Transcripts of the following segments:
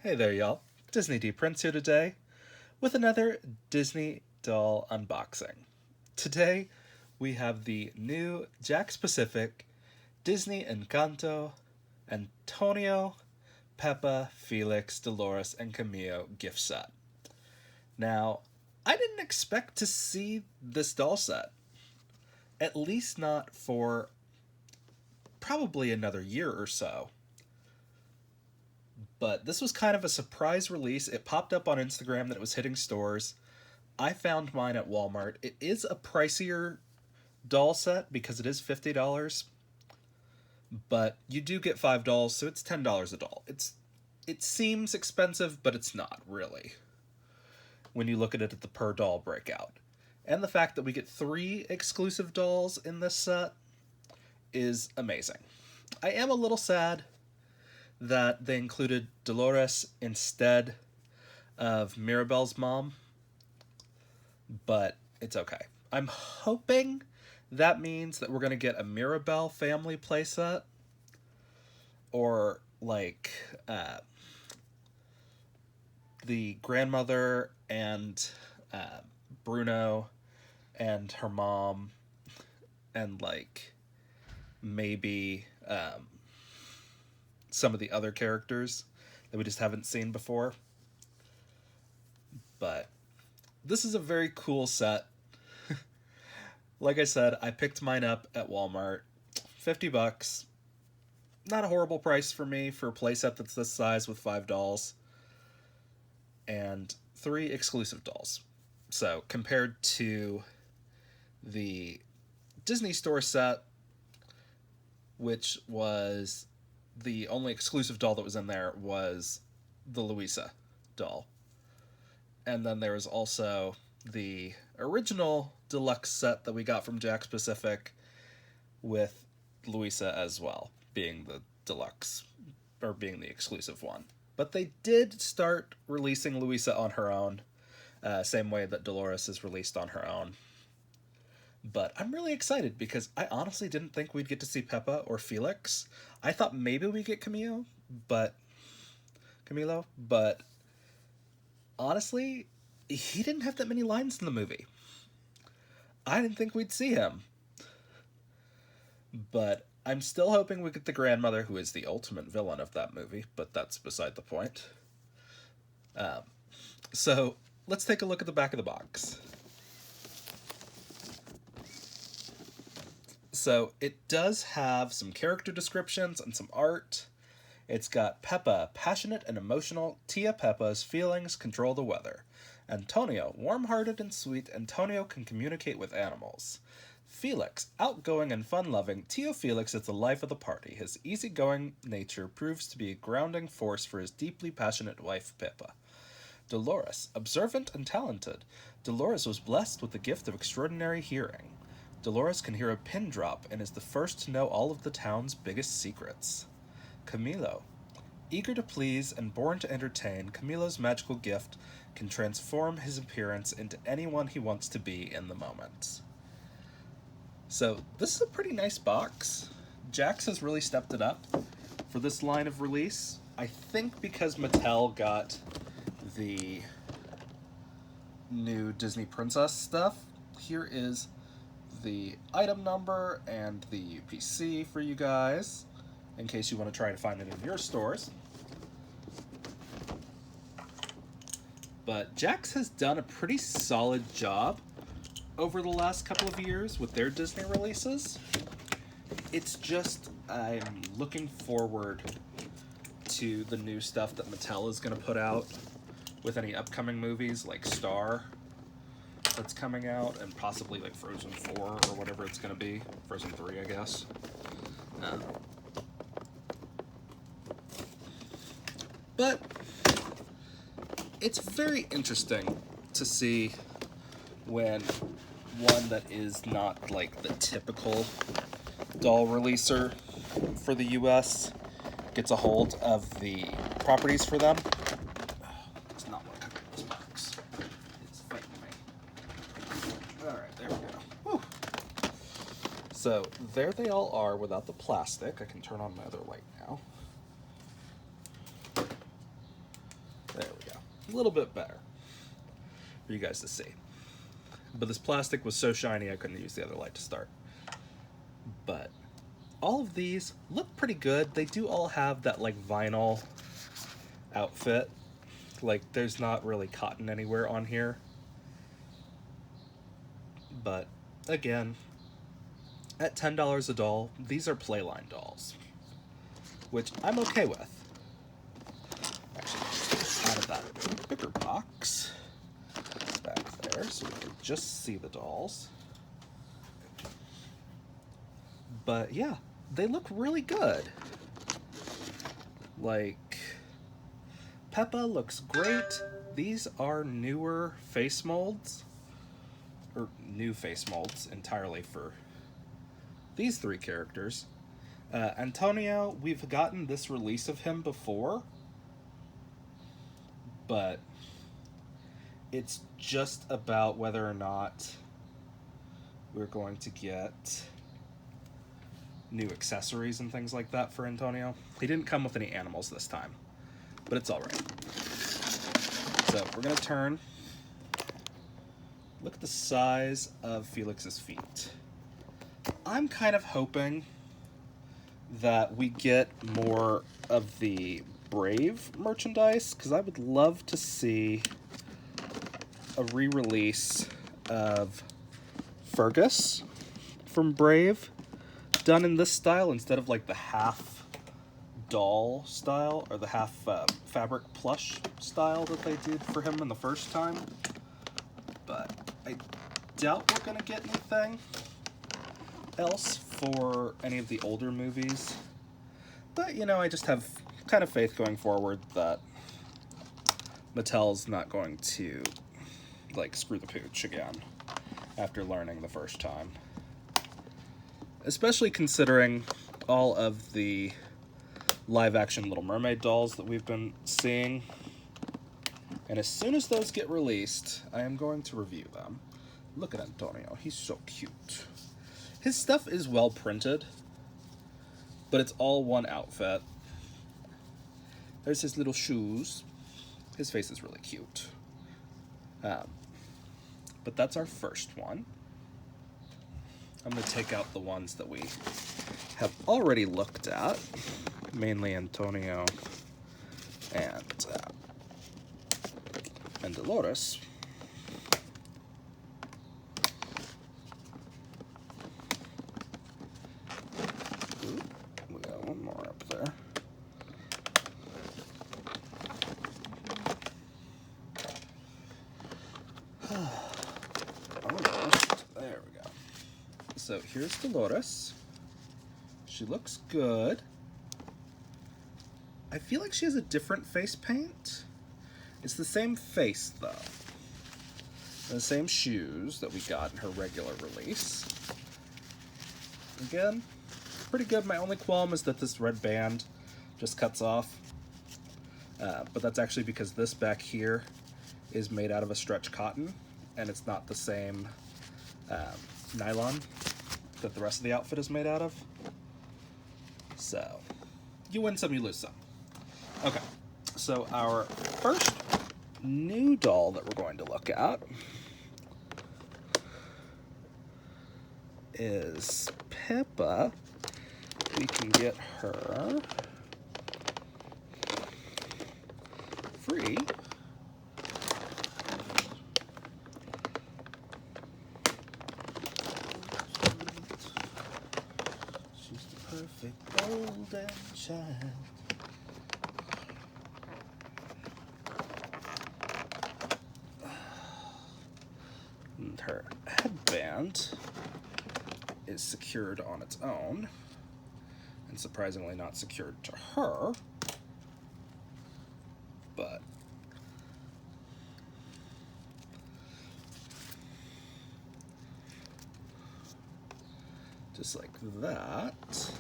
Hey there, y'all. Disney D Prince here today with another Disney doll unboxing. Today we have the new Jakks Pacific Disney Encanto Antonio, Pepa, Felix, Delores, and Camilo gift set. Now, I didn't expect to see this doll set, at least not for probably another year or so. But this was kind of a surprise release. It popped up on Instagram that it was hitting stores. I found mine at Walmart. It is a pricier doll set because it is $50, but you do get 5 dolls, so it's $10 a doll. It seems expensive, but it's not really when you look at it at the per doll breakout. And the fact that we get 3 exclusive dolls in this set is amazing. I am a little sad that they included Delores instead of Mirabel's mom, but it's okay. I'm hoping that means that we're going to get a Mirabel family playset, or like the grandmother and Bruno and her mom, and like maybe some of the other characters that we just haven't seen before. But this is a very cool set. Like I said, I picked mine up at Walmart. $50. Not a horrible price for me for a playset that's this size with 5 dolls. And 3 exclusive dolls. So compared to the Disney Store set, which was the only exclusive doll that was in there was the Louisa doll. And then there was also the original deluxe set that we got from Jakks Pacific with Louisa as well, being the deluxe, or being the exclusive one. But they did start releasing Louisa on her own, same way that Delores is released on her own. But I'm really excited because I honestly didn't think we'd get to see Pepa or Felix. I thought maybe we'd get Camilo, but honestly, he didn't have that many lines in the movie. I didn't think we'd see him. But I'm still hoping we get the grandmother, who is the ultimate villain of that movie, but that's beside the point. So let's take a look at the back of the box. So it does have some character descriptions and some art. It's got Pepa, passionate and emotional. Tia Pepa's feelings control the weather. Antonio, warm-hearted and sweet. Antonio can communicate with animals. Felix, outgoing and fun-loving. Tio Felix is the life of the party. His easygoing nature proves to be a grounding force for his deeply passionate wife, Pepa. Delores, observant and talented. Delores was blessed with the gift of extraordinary hearing. Delores can hear a pin drop and is the first to know all of the town's biggest secrets. Camilo, eager to please and born to entertain, Camilo's magical gift can transform his appearance into anyone he wants to be in the moment. So this is a pretty nice box. Jakks has really stepped it up for this line of release. I think because Mattel got the new Disney Princess stuff. Here is the item number and the UPC for you guys, in case you want to try to find it in your stores. But Jakks has done a pretty solid job over the last couple of years with their Disney releases. It's just, I'm looking forward to the new stuff that Mattel is going to put out with any upcoming movies, like Star, that's coming out, and possibly like Frozen 4 or whatever it's going to be. Frozen 3, I guess. But it's very interesting to see when one that is not like the typical doll releaser for the US gets a hold of the properties for them. It's not what comes in this box. It's fighting me. Alright, there we go. Whew. So there they all are without the plastic. I can turn on my other light now. a little bit better for you guys to see. But this plastic was so shiny I couldn't use the other light to start. But all of these look pretty good. They do all have that like vinyl outfit. Like there's not really cotton anywhere on here. But again, at $10 a doll, these are Playline dolls, which I'm okay with. Actually, out of that bigger box back there so we can just see the dolls. But yeah, they look really good. Like, Pepa looks great. These are newer face molds, or new face molds entirely for these three characters. Antonio, we've gotten this release of him before, but it's just about whether or not we're going to get new accessories and things like that for Antonio. He didn't come with any animals this time, but it's alright. So we're gonna turn. Look at the size of Felix's feet. I'm kind of hoping that we get more of the Brave merchandise, because I would love to see a re-release of Fergus from Brave done in this style instead of like the half doll style or the half fabric plush style that they did for him in the first time. But I doubt we're gonna get anything else for any of the older movies. But you know, I just have kind of faith going forward that Mattel's not going to like screw the pooch again after learning the first time. Especially considering all of the live-action Little Mermaid dolls that we've been seeing. And as soon as those get released, I am going to review them. Look at Antonio, he's so cute. His stuff is well printed, but it's all one outfit. There's his little shoes. His face is really cute. But that's our first one. I'm going to take out the ones that we have already looked at, mainly Antonio and Delores. Ooh, we got one more up there. Almost. There we go. So here's Delores. She looks good. I feel like she has a different face paint. It's the same face, though. And the same shoes that we got in her regular release. Again, pretty good. My only qualm is that this red band just cuts off. But that's actually because this back here is made out of a stretch cotton, and it's not the same nylon that the rest of the outfit is made out of. So, you win some, you lose some. Okay, so our first new doll that we're going to look at is Pepa. We can get her free. She's the perfect golden child. And her headband is secured on its own, and surprisingly not secured to her, but just like that.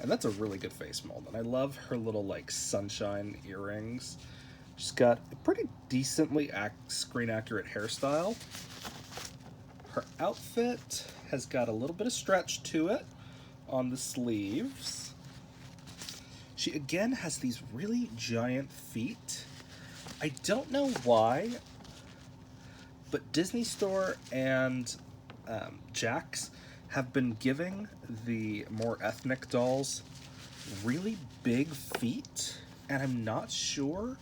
And that's a really good face mold, and I love her little like sunshine earrings. She's got a pretty decently screen accurate hairstyle. Her outfit has got a little bit of stretch to it on the sleeves. She again has these really giant feet, I don't know why, but Disney Store and Jakks have been giving the more ethnic dolls really big feet, and I'm not sure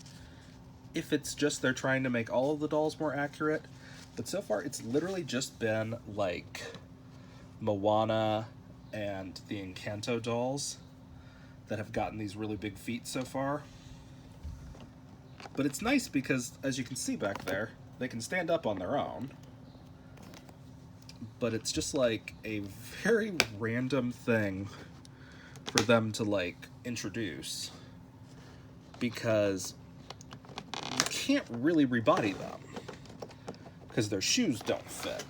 if it's just they're trying to make all of the dolls more accurate, but so far it's literally just been like Moana and the Encanto dolls that have gotten these really big feet so far. But it's nice because, as you can see back there, they can stand up on their own. But it's just like a very random thing for them to like introduce, because you can't really rebody them because their shoes don't fit.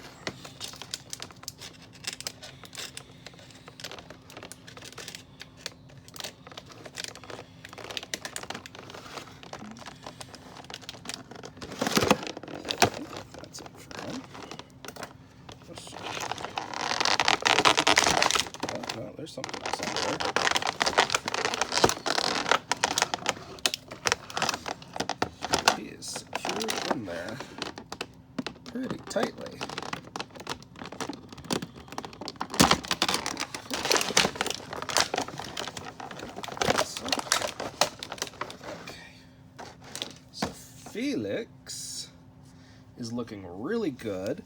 That's it for him. Oh, no, there's something else on there. He is secured in there pretty tightly. So Felix is looking really good.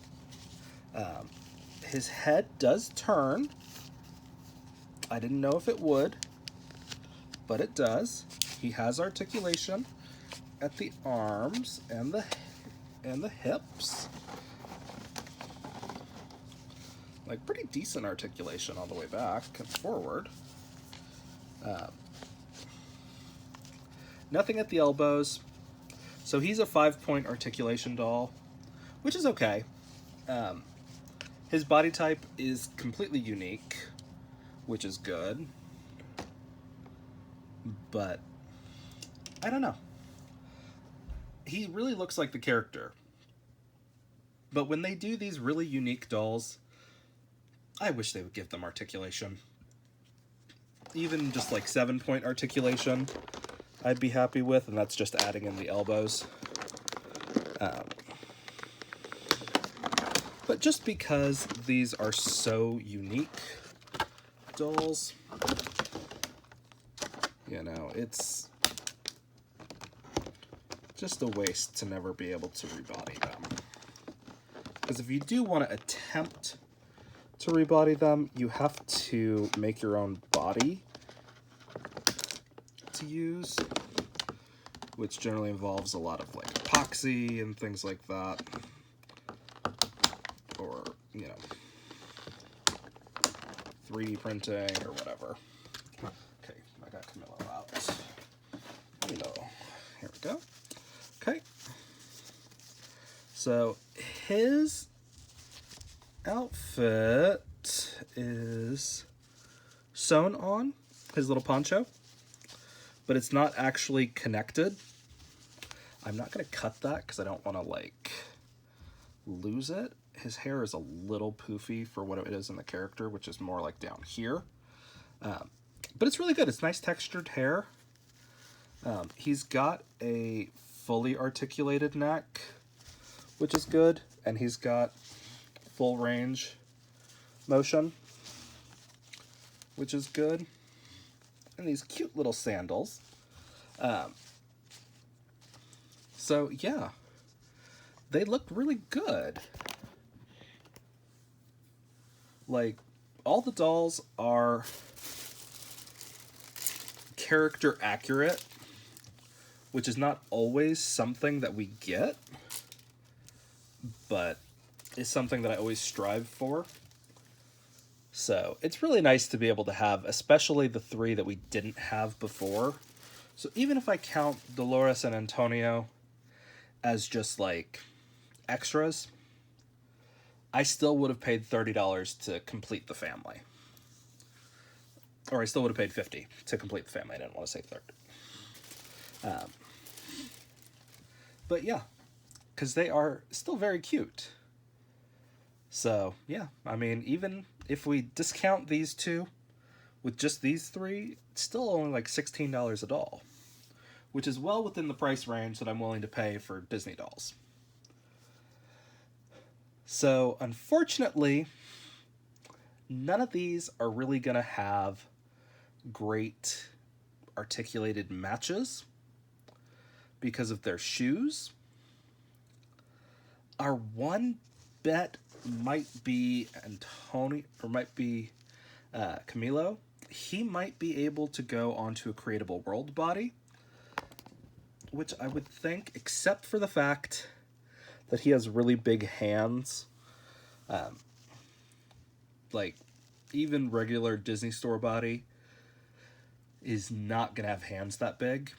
His head does turn. I didn't know if it would, but it does. He has articulation at the arms and the hips. Like pretty decent articulation all the way back and forward. Nothing at the elbows. So he's a 5-point articulation doll, which is okay. His body type is completely unique, which is good. But I don't know. He really looks like the character. But when they do these really unique dolls, I wish they would give them articulation. Even just like 7-point articulation, I'd be happy with, and that's just adding in the elbows. But just because these are so unique dolls, you know, it's just a waste to never be able to rebody them. Because if you do want to attempt to rebody them, you have to make your own body to use, which generally involves a lot of like epoxy and things like that, or, you know, 3D printing or whatever. Okay, I got Camilo out. Camilo, here we go. Okay, so his outfit is sewn on, his little poncho, but it's not actually connected. I'm not going to cut that because I don't want to like lose it. His hair is a little poofy for what it is in the character, which is more like down here. But it's really good. It's nice textured hair. He's got a fully articulated neck, which is good. And he's got full range motion, which is good. And these cute little sandals. So yeah, they look really good. Like, all the dolls are character accurate, which is not always something that we get, but is something that I always strive for. So it's really nice to be able to have, especially the 3 that we didn't have before. So even if I count Delores and Antonio as just like extras, I still would have paid $30 to complete the family. Or I still would have paid $50 to complete the family. I didn't want to say 30. But yeah, because they are still very cute. So yeah, I mean, even if we discount these 2 with just these 3, it's still only like $16 a doll, which is well within the price range that I'm willing to pay for Disney dolls. So, unfortunately, none of these are really going to have great articulated matches because of their shoes. Our one bet might be Camilo. He might be able to go onto a Creatable World body, which I would think, except for the fact that he has really big hands, like even regular Disney Store body is not gonna have hands that big,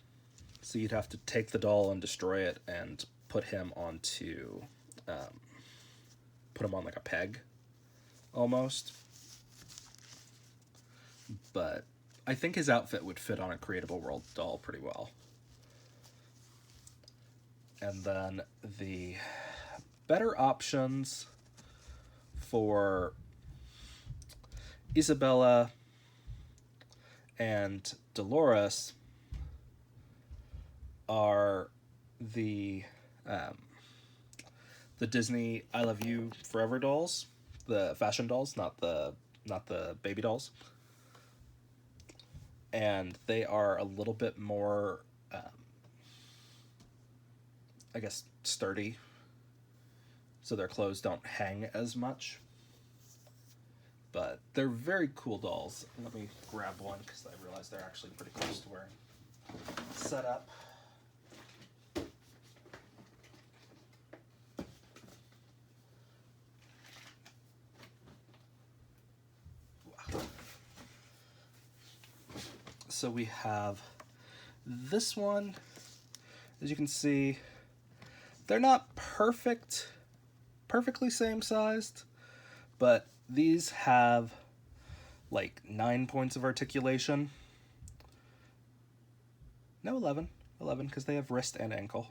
so you'd have to take the doll and destroy it and put him on like a peg almost. But I think his outfit would fit on a Creatable World doll pretty well. And then the better options for Isabella and Delores are the Disney I Love You Forever dolls, the fashion dolls, not the baby dolls. And they are a little bit more, I guess, sturdy, so their clothes don't hang as much. But they're very cool dolls. Let me grab one because I realize they're actually pretty close to wearing set up. Wow. So we have this one. As you can see, they're not perfectly same sized, but these have like 9 points of articulation. No, 11 because they have wrist and ankle.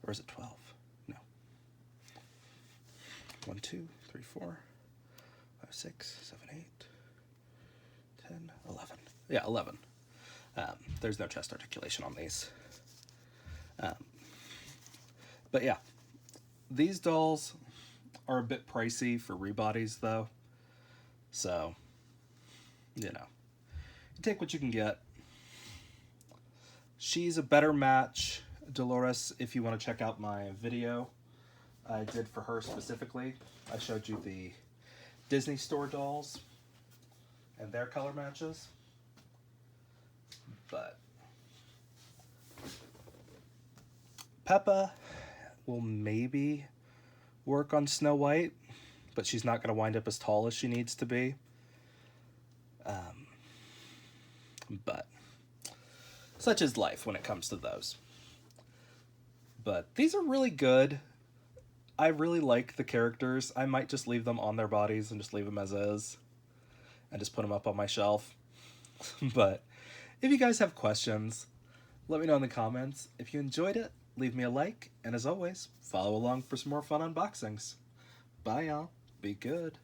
Or is it 12? No. 1, 2, 3, 4, 5, 6, 7, 8, 10, 11. Yeah, 11. There's no chest articulation on these. But yeah, these dolls are a bit pricey for rebodies, though. So, you take what you can get. She's a better match, Delores, if you want to check out my video I did for her specifically. I showed you the Disney Store dolls and their color matches. But Pepa will maybe work on Snow White, but she's not going to wind up as tall as she needs to be. But such is life when it comes to those. But these are really good. I really like the characters. I might just leave them on their bodies and just leave them as is and just put them up on my shelf. But if you guys have questions, let me know in the comments. If you enjoyed it, leave me a like, and as always, follow along for some more fun unboxings. Bye, y'all. Be good.